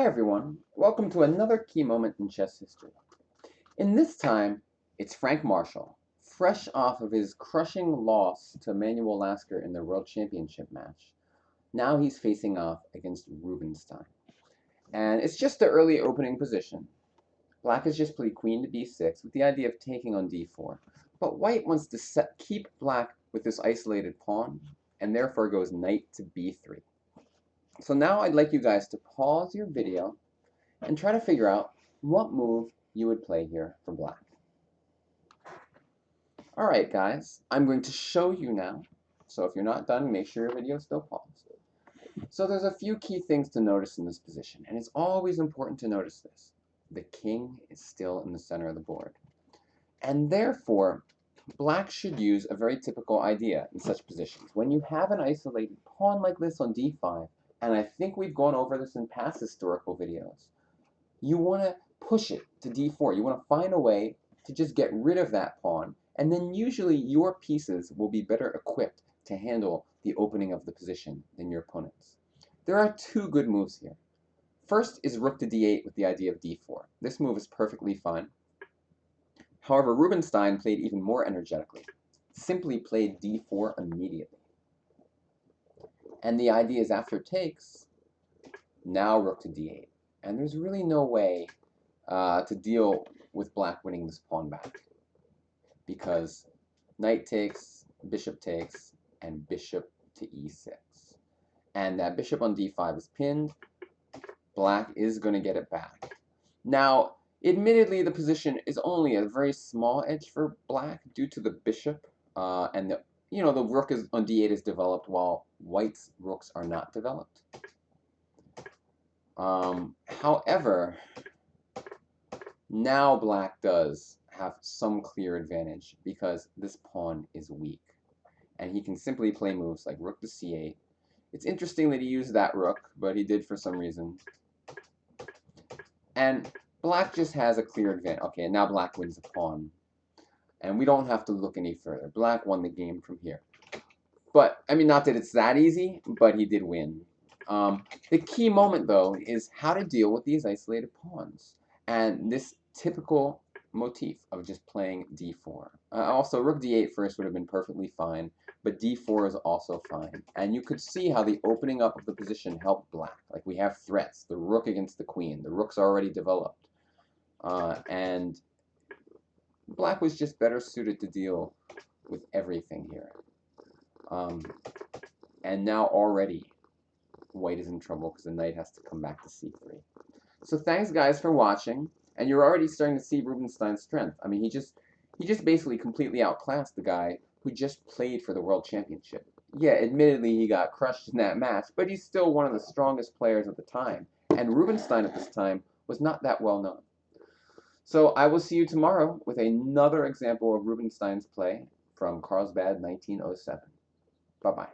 Hi everyone, welcome to another key moment in chess history. In this time, it's Frank Marshall, fresh off of his crushing loss to Manuel Lasker in the World Championship match. Now he's facing off against Rubinstein. And it's just the early opening position. Black has just played queen to b6 with the idea of taking on d4. But white wants to keep black with this isolated pawn, and therefore goes knight to b3. So now I'd like you guys to pause your video and try to figure out what move you would play here for black. Alright guys, I'm going to show you now. So if you're not done, make sure your video is still paused. So there's a few key things to notice in this position, and it's always important to notice this. The king is still in the center of the board. And therefore, black should use a very typical idea in such positions. When you have an isolated pawn like this on d5, and I think we've gone over this in past historical videos, you want to push it to d4. You want to find a way to just get rid of that pawn, and then usually your pieces will be better equipped to handle the opening of the position than your opponent's. There are two good moves here. First is rook to d8 with the idea of d4. This move is perfectly fine. However, Rubinstein played even more energetically. Simply played d4 immediately. And the idea is after takes, now rook to d8. And there's really no way to deal with black winning this pawn back, because knight takes, and bishop to e6. And that bishop on d5 is pinned. Black is going to get it back. Now, admittedly, the position is only a very small edge for black due to the bishop, and the rook is on d8 is developed while white's rooks are not developed. However, now black does have some clear advantage because this pawn is weak, and he can simply play moves like rook to c8. It's interesting that he used that rook, but he did for some reason. And black just has a clear advantage. Okay, and now black wins the pawn. And we don't have to look any further. Black won the game from here. But, I mean, not that it's that easy, but he did win. The key moment, though, is how to deal with these isolated pawns. And this typical motif of just playing d4. Also, rook d8 first would have been perfectly fine, but d4 is also fine. And you could see how the opening up of the position helped black. Like, we have threats. The rook against the queen. The rook's already developed. And black was just better suited to deal with everything here. And now already white is in trouble because the knight has to come back to c3. So thanks guys for watching, and you're already starting to see Rubinstein's strength. I mean, he just basically completely outclassed the guy who just played for the World Championship. Yeah, admittedly he got crushed in that match, but he's still one of the strongest players at the time. And Rubinstein at this time was not that well known. So I will see you tomorrow with another example of Rubinstein's play from Karlsbad 1907. Bye-bye.